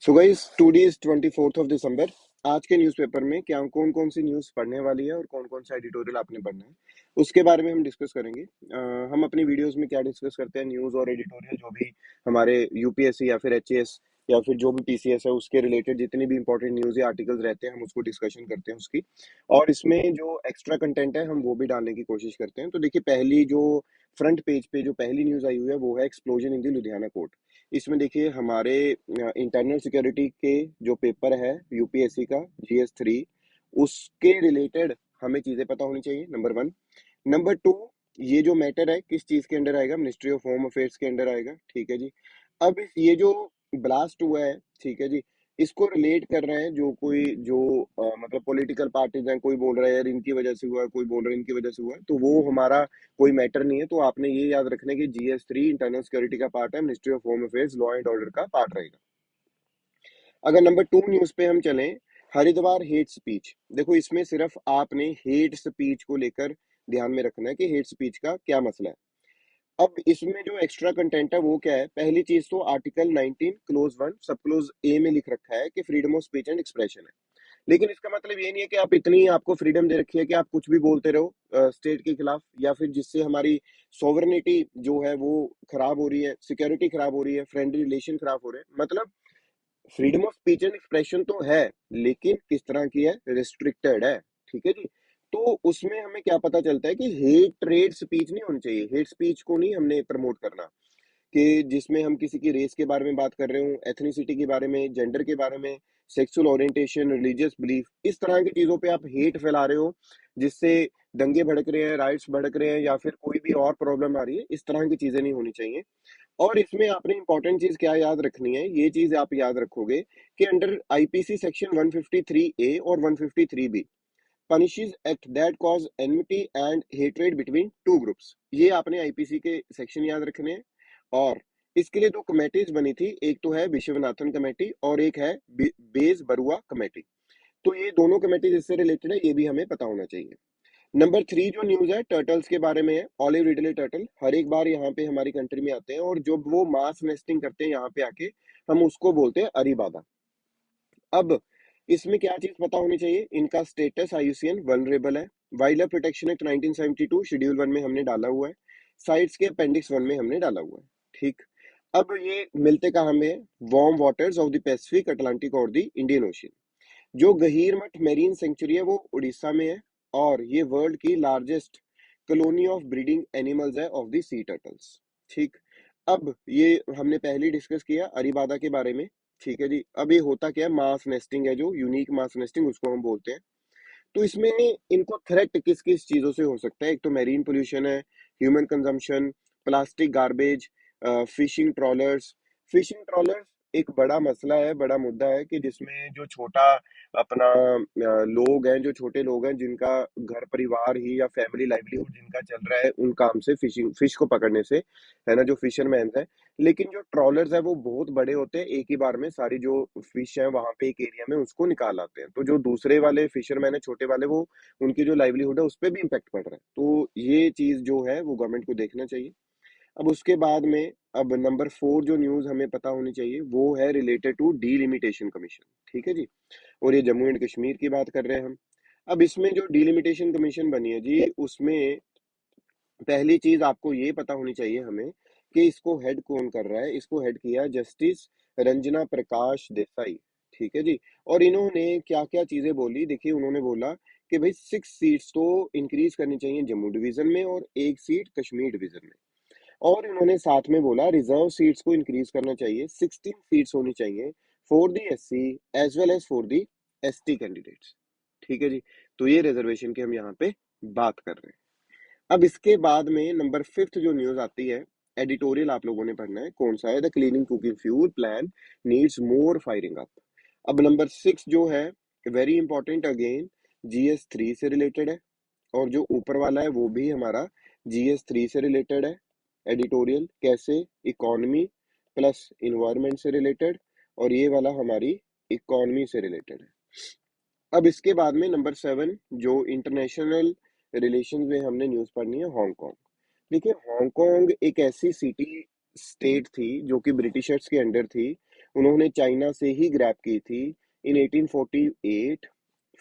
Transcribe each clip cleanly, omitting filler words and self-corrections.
So guys today is 24 दिसंबर। आज के newspaper में क्या कौन कौन सी न्यूज़ पढ़ने वाली है और कौन कौन सा एडिटोरियल आपने पढ़ना है उसके बारे में हम डिस्कस करेंगे। हम अपनी वीडियोस में क्या डिस्कस करते हैं, न्यूज़ और एडिटोरियल जो भी हमारे यूपीएससी या फिर एचएएस या फिर जो भी पीसीएस है उसके रिलेटेड जितनी भी इंपॉर्टेंट न्यूज़ या आर्टिकल्स रहते हैं हम उसको डिस्कशन करते हैं उसकी। और इसमें जो एक्स्ट्रा कंटेंट है हम वो भी डालने की कोशिश करते हैं। तो देखिए, पहली जो फ्रंट पेज पे जो पहली न्यूज़ आई हुई है वो है एक्सप्लोजन इन दी लुधियाना कोर्ट। इसमें देखिए हमारे इंटरनल सिक्योरिटी के जो पेपर है यूपीएससी का जीएस 3 उसके रिलेटेड हमें चीजें पता होनी चाहिए, नंबर 1। नंबर 2, ये जो मैटर है किस चीज के अंडर आएगा, मिनिस्ट्री ऑफ होम अफेयर्स के अंडर आएगा, ठीक है जी। अब ये जो ब्लास्ट हुआ है, ठीक है जी, इसको रिलेट कर रहे हैं जो कोई जो मतलब पॉलिटिकल पार्टीज हैं। कोई बोल रहा है यार इनकी वजह से हुआ है, कोई बोल रहा है इनकी वजह से हुआ है, तो वो हमारा कोई मैटर नहीं है। तो आपने ये याद रखना है कि जीएस 3 इंटरनल सिक्योरिटी का पार्ट है, ministry of home affairs law and order का पार्ट रहेगा। अगर नंबर 2 न्यूज पे हम चलें, हरिद्वार हेट स्पीच। देखो इसमें सिर्फ आपने हेट स्पीच को लेकर ध्यान में रखना है कि हेट स्पीच का क्या मसला है। अब इसमें जो एक्स्ट्रा कंटेंट है वो क्या है, पहली चीज तो आर्टिकल 19 क्लोज 1 सब क्लोज ए में लिख रखा है कि freedom of speech and expression है। लेकिन इसका मतलब ये नहीं है कि आप इतनी आपको फ्रीडम दे रखी है कि आप कुछ भी बोलते रहो स्टेट के खिलाफ, या फिर जिससे हमारी सोवरेनिटी जो है वो खराब हो रही है, सिक्योरिटी खराब हो रही है, फ्रेंडली रिलेशन खराब हो रहे हैं। मतलब freedom of speech and expression तो है, लेकिन किस तरह की है, रिस्ट्रिक्टेड है, ठीक है जी। तो उसमें हमें क्या पता चलता है कि हेट रेट स्पीच नहीं होनी चाहिए, हेट स्पीच को नहीं हमने प्रमोट करना। कि जिसमें हम किसी की रेस के बारे में बात कर रहे हो, एथनिसिटी के बारे में, जेंडर के बारे में, सेक्सुअल ओरिएंटेशन, रिलीजियस बिलीफ, इस तरह की चीजों पे आप हेट फैला रहे हो, जिससे दंगे भड़क रहे हैं, राइट्स भड़क रहे हैं, या फिर कोई भी और प्रॉब्लम आ रही है, इस तरह की चीजें नहीं होनी चाहिए। और इसमें आपने इंपॉर्टेंट चीज क्या याद रखनी है, ये चीज आप याद रखोगे कि अंडर आईपीसी सेक्शन 153A और 153B punishes act that cause enmity and hatred between two groups। ये आपने आईपीसी के सेक्शन याद रखने हैं। और इसके लिए दो कमेटीज बनी थी, एक तो है विश्वनाथन कमेटी और एक है बेस बरुआ कमेटी। तो ये दोनों कमेटीज इससे रिलेटेड है, ये भी हमें पता होना चाहिए। नंबर 3 जो न्यूज है टर्टल्स के बारे में है। ऑलिव रिडले टर्टल हर एक बार यहाँ पे हमारी कंट्री में आते हैं और जब वो मास नेस्टिंग करते हैं यहाँ पे आके, हम उसको बोलते हैं अरीबादा। अब इसमें क्या चीज पता होनी चाहिए, इनका स्टेटस आईयूसीएन वनरेबल है। Wild life protection act 1972 schedule 1 में हमने डाला हुआ है, साइट्स के अपेंडिक्स 1 में हमने डाला हुआ है, ठीक। अब ये मिलते कहाँ में है, warm waters of the Pacific, Atlantic और द इंडियन ओशियन। जो गहीरमठ मेरीन सेंचुरी है वो उड़ीसा में है, और ये वर्ल्ड की largest colony of breeding animals है ऑफ द सी टर्टल्स, ठीक। अब ये हमने पहले ही डिस्कस किया अरीबादा के बारे में, ठीक है जी। अब ये होता क्या है, मास नेस्टिंग है, जो यूनिक मास नेस्टिंग उसको हम बोलते हैं। तो इसमें इनको थ्रेट किस किस चीजों से हो सकता है, एक तो मैरीन पोल्यूशन है, human consumption, plastic garbage, fishing trollers. Fishing trollers एक बड़ा मसला है, बड़ा मुद्दा है कि जिसमें जो छोटा अपना लोग हैं, जो छोटे लोग हैं जिनका घर परिवार ही या फैमिली लाइवलीहुड जिनका चल रहा है उन काम से, फिशिंग फिश को पकड़ने से, है ना, जो फिशरमैन है। लेकिन जो ट्रॉलर्स है वो बहुत बड़े होते हैं, एक ही बार में सारी जो फिश है वहां पे एक एरिया में उसको निकाल आते हैं। तो जो दूसरे वाले फिशरमैन है छोटे वाले, वो उनकी जो लाइवलीहुड है उस पर भी इम्पेक्ट पड़ रहा है। तो ये चीज जो है वो गवर्नमेंट को देखना चाहिए। अब उसके बाद में अब नंबर 4 जो न्यूज हमें पता होनी चाहिए वो है रिलेटेड टू डीलिमिटेशन कमीशन, ठीक है जी। और ये जम्मू एंड कश्मीर की बात कर रहे हैं हम। अब इसमें जो डीलिमिटेशन कमीशन बनी है जी, उसमें पहली चीज आपको ये पता होनी चाहिए हमें कि इसको हेड कौन कर रहा है। इसको हेड किया जस्टिस रंजना प्रकाश देसाई, ठीक है जी। और इन्होंने क्या क्या चीजें बोली, देखिए उन्होंने बोला कि भाई 6 सीट्स तो इंक्रीज करनी चाहिए जम्मू डिवीजन में और 1 सीट कश्मीर डिवीजन में। और इन्होंने साथ में बोला रिजर्व सीट्स को इंक्रीज करना चाहिए, 16 सीट्स होनी चाहिए for the SC as well as for the ST candidates, ठीक है जी। तो ये रिजर्वेशन की हम यहाँ पे बात कर रहे हैं। अब इसके बाद में नंबर 5 जो न्यूज आती है, एडिटोरियल आप लोगों ने पढ़ना है, कौन सा है, the cleaning cooking fuel plan needs more firing up. अब नंबर 6 जो है वेरी इंपॉर्टेंट अगेन, जीएस 3 से रिलेटेड है। और जो ऊपर वाला है वो भी हमारा जीएस 3 से रिलेटेड है। एडिटोरियल कैसे, इकोनॉमी प्लस इन्वायरमेंट से रिलेटेड, और ये वाला हमारी इकोनॉमी से रिलेटेड है। अब इसके बाद में नंबर 7 जो इंटरनेशनल रिलेशन में हमने न्यूज पढ़नी है, हांगकांग। देखिए हांगकांग एक ऐसी सिटी स्टेट थी जो कि ब्रिटिशर्स के अंडर थी। उन्होंने चाइना से ही ग्रैब की थी इन 1848।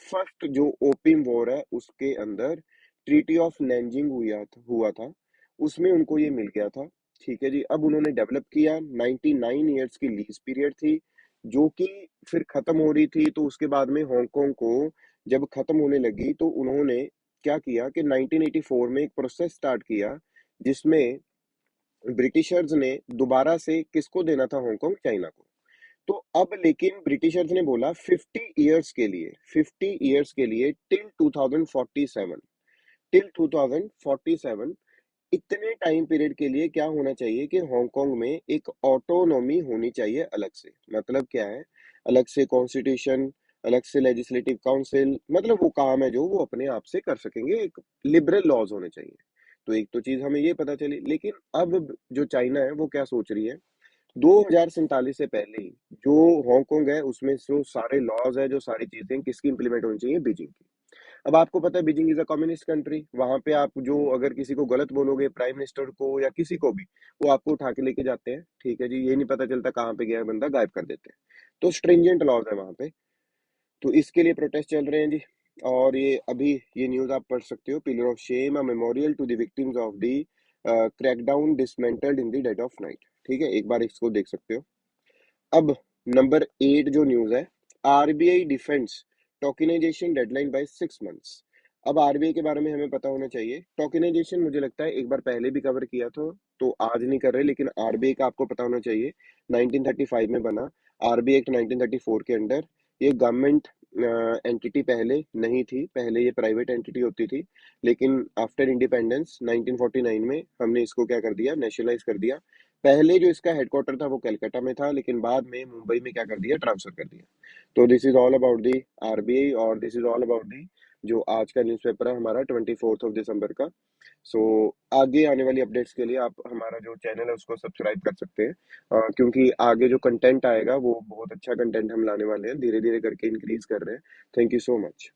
फर्स्ट जो ओपियम वॉर है उसके अंदर ट्रीटी ऑफ नैनजिंग हुआ था, उसमें उनको ये मिल गया था। ठीक है जी, अब उन्होंने डेवलप किया। 99 ईयर्स की लीज पीरियड थी जो कि फिर खत्म हो रही थी, तो उसके बाद में हांगकांग को जब खत्म होने लगी तो उन्होंने क्या किया कि 1984 में एक प्रोसेस स्टार्ट किया जिसमें ब्रिटिशर्स ने दोबारा से किसको देना था हांगकांग, चाइना को। तो अब लेकिन ब्रिटिशर्स ने बोला 50 इयर्स के लिए टिल 2047 इतने टाइम पीरियड के लिए क्या होना चाहिए कि हांगकांग में एक ऑटोनॉमी होनी चाहिए अलग से। मतलब क्या है, अलग से कॉन्स्टिट्यूशन, अलग से लेजिस्लेटिव काउंसिल, मतलब वो काम है जो वो अपने आप से कर सकेंगे, एक लिबरल लॉज होने चाहिए। तो एक तो चीज हमें ये पता चली, लेकिन अब जो चाइना है वो क्या सोच रही है, 2047 से पहले ही जो हांगकांग है उसमें जो सारे लॉज है, जो सारी चीजें किसकी इंप्लीमेंट होनी चाहिए, बीजिंग की। अब आपको पता है Beijing is a communist country, वहां पे आप जो अगर किसी को गलत बोलोगे, प्राइम मिनिस्टर को या किसी को भी, वो आपको उठा के लेके जाते हैं। ठीक है जी, ये नहीं पता चलता कहाँ पे गया है बंदा, गायब कर देते हैं। तो स्ट्रिंजेंट लॉज है वहां पे। तो इसके लिए प्रोटेस्ट चल रहे हैं जी। और ये अभी ये न्यूज आप पढ़ सकते हो, pillar of shame, a memorial to the victims of the crackdown dismantled in the dead of night. ठीक है, एक बार इसको देख सकते हो। अब नंबर 8 जो न्यूज है, RBI defends tokenisation deadline by 6 months. अब आरबीआई के बारे में हमें पता होना चाहिए। टोकनाइजेशन मुझे लगता है एक बार पहले भी कवर किया था, तो आज नहीं कर रहे, लेकिन आरबीआई का आपको पता होना चाहिए 1935 में बना। आरबीआई एक्ट 1934 के अंडर ये गवर्नमेंट एंटिटी पहले नहीं थी, पहले ये प्राइवेट एंटिटी होती थी, लेकिन आफ्टर इंडिपेंडेंस 1949 में हमने इसको क्या कर दिया, नेशनलाइज कर दिया। पहले जो इसका हेडक्वार्टर था वो कलकत्ता में था, लेकिन बाद में मुंबई में क्या कर दिया, ट्रांसफर कर दिया। तो this is all about the RBI, और this is all about the जो आज का न्यूज़पेपर है हमारा 24 दिसंबर का। सो आगे आने वाली अपडेट्स के लिए आप हमारा जो चैनल है उसको सब्सक्राइब कर सकते हैं, क्योंकि आगे जो कंटेंट आएगा वो बहुत अच्छा कंटेंट हम लाने वाले हैं, धीरे धीरे करके इंक्रीज कर रहे हैं। Thank you so much.